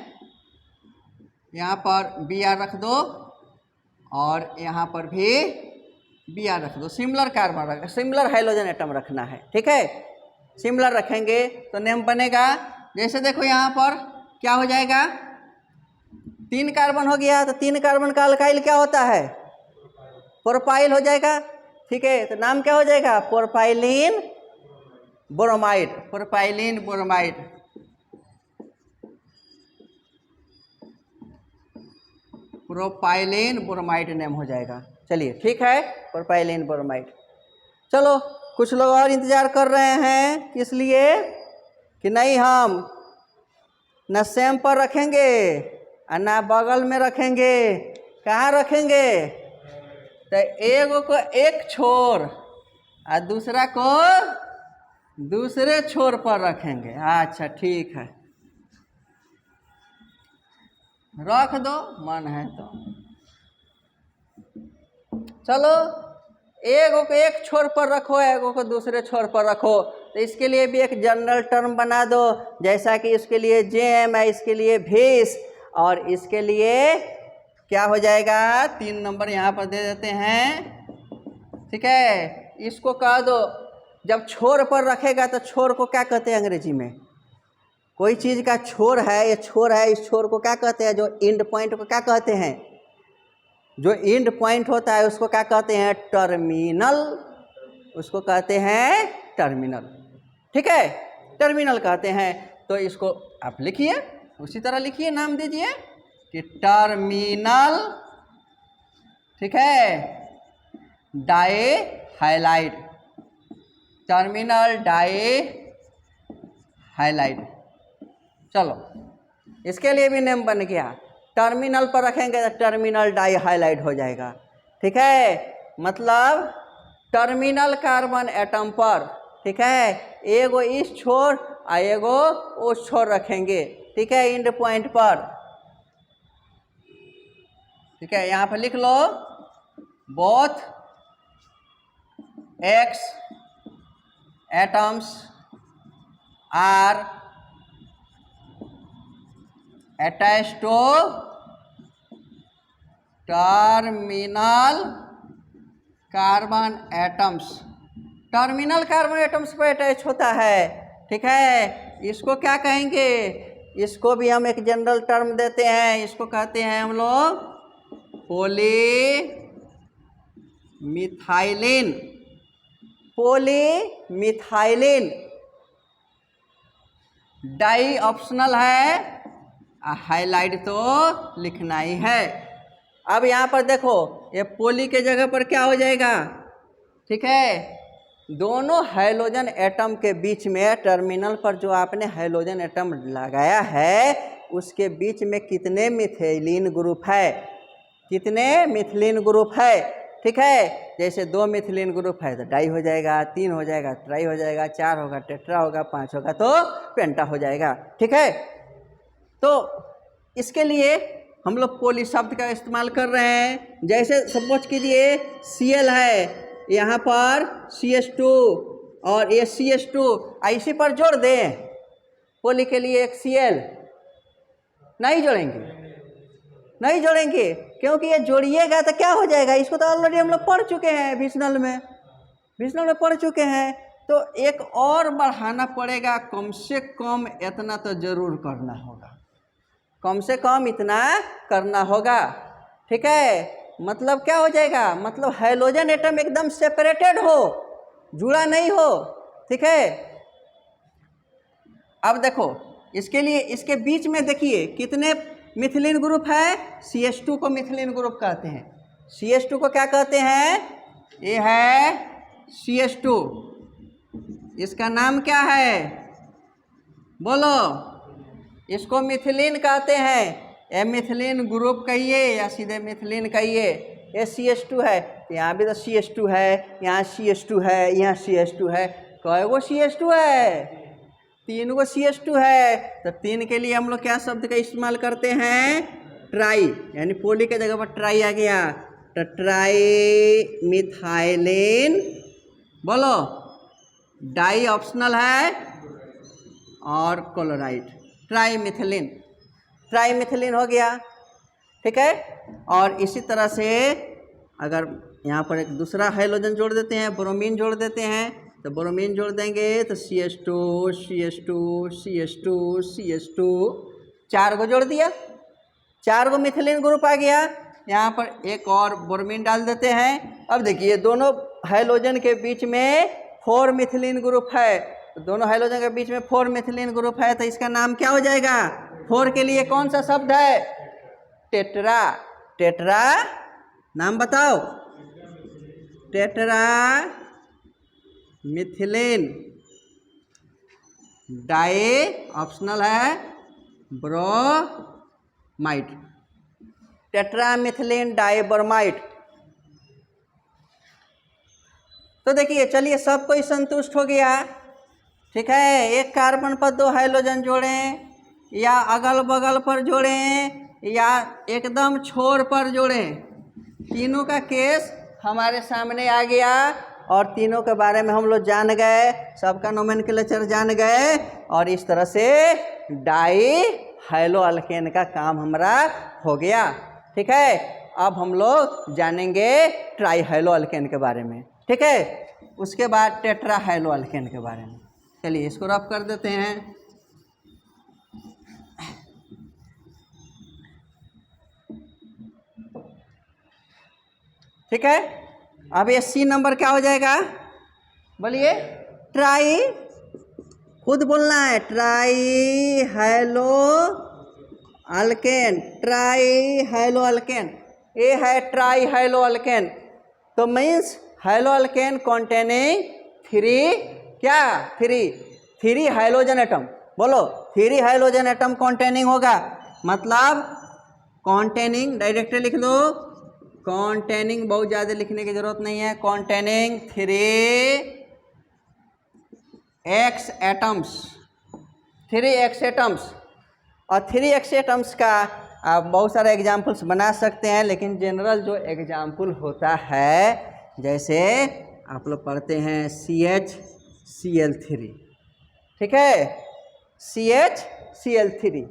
यहाँ पर Br रख दो और यहाँ पर भी Br रख दो, सिमिलर कार्बन रख, सिमिलर हाइड्रोजन एटम रखना है, ठीक है। सिमिलर रखेंगे तो नेम बनेगा, जैसे देखो यहाँ पर क्या हो जाएगा? 3 कार्बन हो गया, तो 3 कार्बन का अल्काइल क्या होता है? प्रोपाइल हो जाएगा, ठीक है। तो नाम क्या हो जाएगा? Propylene bromide, propylene bromide, propylene bromide name हो जाएगा। चलिए ठीक है, प्रोपाइलिन ब्रोमाइड। चलो कुछ लोग और इंतज़ार कर रहे हैं, किस लिए? कि नहीं हम न सेम पर रखेंगे और ना बगल में रखेंगे, कहाँ रखेंगे? तो एगो को एक छोर और दूसरा को दूसरे छोर पर रखेंगे। अच्छा ठीक है, रख दो मन है तो। चलो एगो को एक छोर पर रखो, एगो को दूसरे छोर पर रखो, तो इसके लिए भी एक जनरल टर्म बना दो, जैसा कि इसके लिए जेम है, इसके लिए भीस, और इसके लिए क्या हो जाएगा? 3 नंबर यहाँ पर दे देते हैं, ठीक है। इसको कह दो, जब छोर पर रखेगा तो छोर को क्या कहते हैं अंग्रेजी में? कोई चीज़ का छोर है, ये छोर है, इस छोर को क्या कहते हैं? जो एंड पॉइंट को क्या कहते हैं? जो एंड पॉइंट होता है उसको क्या कहते हैं? टर्मिनल, उसको कहते हैं टर्मिनल, ठीक है, टर्मिनल कहते हैं। तो इसको आप लिखिए, उसी तरह लिखिए, नाम दीजिए कि टर्मिनल, ठीक है, dihalide, terminal dihalide. चलो इसके लिए भी नेम बन गया, टर्मिनल पर रखेंगे तो टर्मिनल डाई हाइलाइड हो जाएगा, ठीक है। मतलब टर्मिनल कार्बन एटम पर, ठीक है, एगो इस छोर और एगो उस छोर रखेंगे, ठीक है, एंड पॉइंट पर, ठीक है। यहाँ पर लिख लो both X atoms are attached to terminal carbon atoms, terminal carbon atoms पर अटैच होता है, ठीक है। इसको क्या कहेंगे? इसको भी हम एक जनरल टर्म देते हैं, इसको कहते हैं हम लोग पॉलीमिथाइलिन, पॉलीमिथाइलिन। डाई ऑप्शनल है, हाइलाइट तो लिखना ही है। अब यहाँ पर देखो, ये पोली के जगह पर क्या हो जाएगा? ठीक है, दोनों हाइड्रोजन एटम के बीच में टर्मिनल पर जो आपने हाइड्रोजन एटम लगाया है उसके बीच में कितने मिथाइलिन ग्रुप है? कितने मिथिलीन ग्रुप है? ठीक है। जैसे 2 मिथिलीन ग्रुप है तो डाई हो जाएगा, 3 हो जाएगा ट्राई हो जाएगा, 4 होगा टेट्रा होगा, 5 होगा तो पेंटा हो जाएगा, ठीक है। तो इसके लिए हम लोग पोली शब्द का इस्तेमाल कर रहे हैं। जैसे सपोज कीजिए Cl है, यहाँ पर CH2 और ये CH2 इसी पर जोड़ दें पोली के लिए एक Cl, नहीं जोड़ेंगे, नहीं जोड़ेंगे, क्योंकि ये जोड़िएगा तो क्या हो जाएगा, इसको तो ऑलरेडी हम लोग पढ़ चुके हैं विजनल में पढ़ चुके हैं। तो एक और बढ़ाना पड़ेगा, कम से कम इतना तो जरूर करना होगा, कम से कम इतना करना होगा, ठीक है। मतलब क्या हो जाएगा, मतलब हाइड्रोजन एटम एकदम सेपरेटेड हो, जुड़ा नहीं हो, ठीक है। अब देखो इसके लिए इसके बीच में देखिए कितने मिथिलीन ग्रुप है, CH2 को मिथिलीन ग्रुप कहते हैं। CH2 को क्या कहते हैं, ये है CH2, इसका नाम क्या है बोलो, इसको मिथिलीन कहते हैं। ये मिथिलीन ग्रुप कहिए या सीधे मिथिलीन कहिए। ये CH2 है, यहाँ भी तो CH2 है, यहाँ CH2 है, यहाँ CH2 है, कई गो CH2 है, 3 गो CH2 है। तो 3 के लिए हम लोग क्या शब्द का इस्तेमाल करते हैं, ट्राई, यानी पोली के जगह पर ट्राई आ गया, तो ट्राई मिथाइलिन बोलो, डाई ऑप्शनल है और क्लोराइड, ट्राई मिथिलीन हो गया, ठीक है। और इसी तरह से अगर यहाँ पर एक दूसरा हाइड्रोजन जोड़ देते हैं, ब्रोमीन जोड़ देते हैं, तो ब्रोमीन जोड़ देंगे तो CH2 CH2 CH2 CH2 4 को जोड़ दिया, 4 को मिथिलीन ग्रुप आ गया। यहाँ पर एक और ब्रोमीन डाल देते हैं। अब देखिए दोनों हाइड्रोजन के बीच में 4 मिथिलीन ग्रुप है, तो दोनों हाइड्रोजन के बीच में 4 मिथिलीन ग्रुप है, तो इसका नाम क्या हो जाएगा, 4 के लिए कौन सा शब्द है, टेट्रा। टेट्रा नाम बताओ, टेट्रा मिथिलीन डाई ऑप्शनल है bromide, tetramethylene dibromide. तो देखिए चलिए सब कोई संतुष्ट हो गया, ठीक है। एक कार्बन पर 2 हाइड्रोजन जोड़ें, या अगल बगल पर जोड़ें, या एकदम छोर पर जोड़ें, तीनों का केस हमारे सामने आ गया और तीनों के बारे में हम लोग जान गए, सबका नोमेनक्लेचर जान गए, और इस तरह से डाई हाइलो अल्केन का काम हमारा हो गया, ठीक है। अब हम लोग जानेंगे ट्राई हाइलो अल्केन के बारे में, ठीक है। उसके बाद टेट्रा हाइलो अल्केन के बारे में। चलिए इसको रफ कर देते हैं। ठीक है, अब ये C नंबर क्या हो जाएगा, बोलिए, ट्राई, खुद बोलना है, try high-low alkane, try high-low alkane, ये है ट्राई हाइलो अल्केन। तो means high-low alkane containing 3 hydrogen atom, बोलो 3 हाइड्रोजन एटम कॉन्टेनिंग होगा, मतलब कॉन्टेनिंग डायरेक्टली लिख लो, कॉन्टेनिंग बहुत ज़्यादा लिखने की जरूरत नहीं है, कॉन्टेनिंग 3x एटम्स। और 3x एटम्स का आप बहुत सारे एग्जाम्पल्स बना सकते हैं, लेकिन जनरल जो एग्जाम्पल होता है, जैसे आप लोग पढ़ते हैं CHCl3, ठीक है, CHCl3,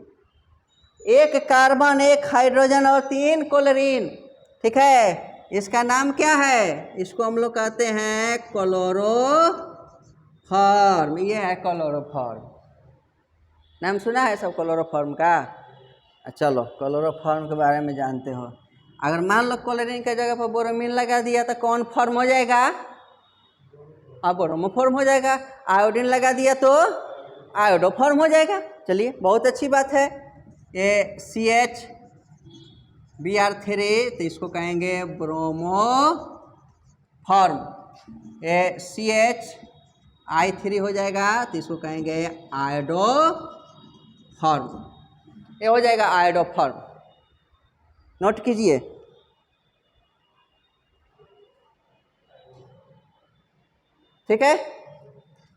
एक कार्बन, एक हाइड्रोजन और 3 क्लोरीन, ठीक है। इसका नाम क्या है, इसको हम लोग कहते हैं क्लोरोफॉर्म, ये है क्लोरोफॉर्म, नाम सुना है सब क्लोरोफॉर्म का। चलो क्लोरोफॉर्म के बारे में जानते हो। अगर मान लो क्लोरीन के जगह पर ब्रोमीन लगा दिया तो कौन फॉर्म हो जाएगा, अब ब्रोमो फॉर्म हो जाएगा। आयोडीन लगा दिया तो आयोडो फॉर्म हो जाएगा। चलिए बहुत अच्छी बात है। ये CHBr3 तो इसको कहेंगे ब्रोमो फॉर्म, ये CHI3 हो जाएगा तो इसको कहेंगे आयोडो फॉर्म, ये हो जाएगा आयोडो फॉर्म। नोट कीजिए। ठीक है।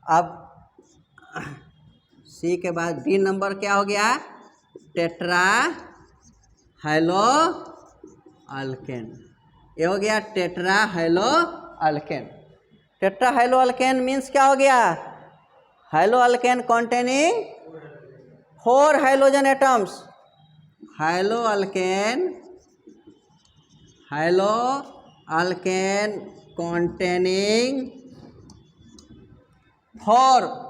अब सी के बाद बी नंबर क्या हो गया, टेट्रा हेलो अल्केन। ये हो गया tetra halo alkane. Tetra halo alkane means क्या हो गया, hello alkane containing 4 hydrogen atoms. Hello alkane containing 4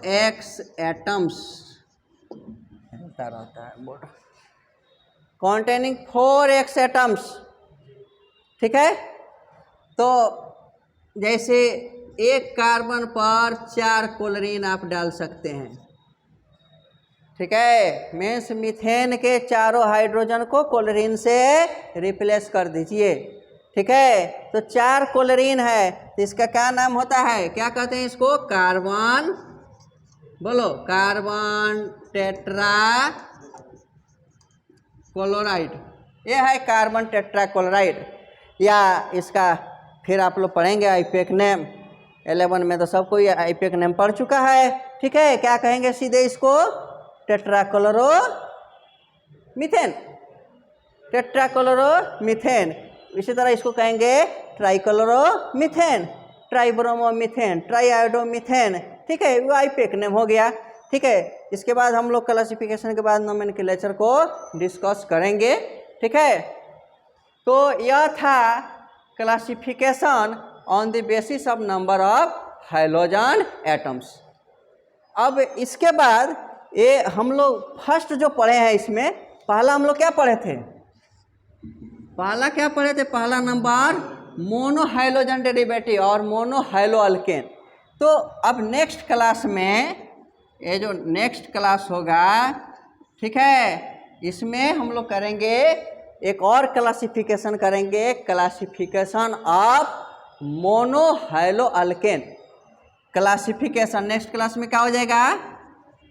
X atoms रहता है बोर्ड, कॉन्टेनिंग 4 X एटम्स। ठीक है। तो जैसे एक कार्बन पर 4 क्लोरीन आप डाल सकते हैं। ठीक है, मीन्स मीथेन के चारों हाइड्रोजन को क्लोरीन से रिप्लेस कर दीजिए। ठीक है, तो 4 क्लोरीन है तो इसका क्या नाम होता है, क्या कहते हैं इसको, कार्बन, बोलो, कार्बन टेट्रा क्लोराइड। ये है कार्बन टेट्रा क्लोराइड। या इसका फिर आप लोग पढ़ेंगे आईपीएक नेम, 11 में तो सबको ये आईपीएक नेम पढ़ चुका है। ठीक है, क्या कहेंगे सीधे इसको, टेट्राक्लोरो मीथेन, टेट्राक्लोरो मीथेन। इसी तरह इसको कहेंगे trichloro methane, tribromo methane, triiodo methane. ठीक है, वो आईपीएक नेम हो गया। ठीक है, इसके बाद हम लोग क्लासिफिकेशन के बाद नोमेनक्लेचर को डिस्कस करेंगे। ठीक है, तो यह था classification on the basis of number of hydrogen atoms. अब इसके बाद ये हम लोग फर्स्ट जो पढ़े हैं, इसमें पहला हम लोग क्या पढ़े थे, पहला नंबर मोनो हाइड्रोजन डेरिवेटिव और मोनो हाइड्रो अल्केन। तो अब नेक्स्ट क्लास में, ये जो नेक्स्ट क्लास होगा, ठीक है, इसमें हम लोग करेंगे एक और क्लासिफिकेशन करेंगे, classification of mono hydro alkane. Classification next class में क्या हो जाएगा,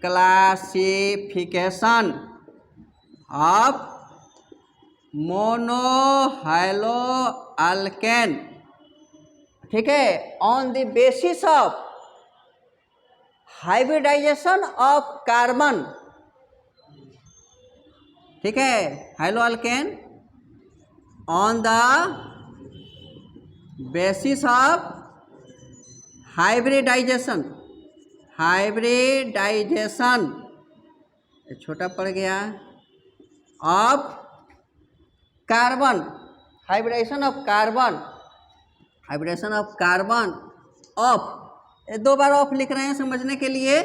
classification of mono hydro alkane. ठीक है, on the basis of hybridisation of carbon. ठीक है, hydro alkane on the basis of hybridisation, छोटा पड़ गया, of carbon, hybridisation of of, ये 2 बार ऑफ लिख रहे हैं समझने के लिए,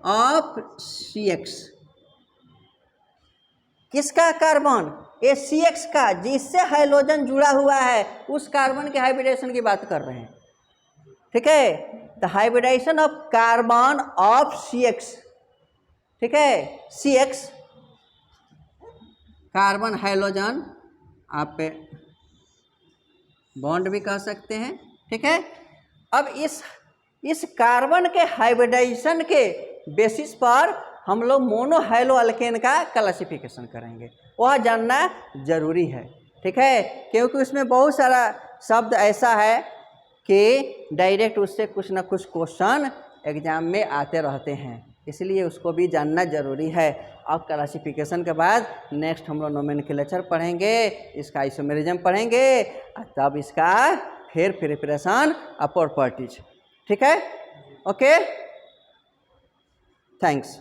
ऑफ CX। किसका कार्बन, ये CX का, जिससे हाइड्रोजन जुड़ा हुआ है, उस कार्बन के हाइब्रिडेशन की बात कर रहे हैं। ठीक है, the hybridisation of carbon of CX। ठीक है, CX कार्बन हाइड्रोजन, आप बॉन्ड भी कह सकते हैं। ठीक है, अब इस कार्बन के हाइब्रिडाइजेशन के बेसिस पर हम लोग मोनो हाइड्रो अल्केन का क्लासिफिकेशन करेंगे, वह जानना जरूरी है। ठीक है, क्योंकि उसमें बहुत सारा शब्द ऐसा है कि डायरेक्ट उससे कुछ ना कुछ क्वेश्चन एग्जाम में आते रहते हैं, इसलिए उसको भी जानना जरूरी है। अब क्लासिफिकेशन के बाद नेक्स्ट हम लोग नोमेनक्लेचर पढ़ेंगे, इसका आइसोमेरिज्म पढ़ेंगे, तब इसका फिर प्रिपरेशन ऑफ प्रॉपर्टीज। ठीक है, ओके, थैंक्स।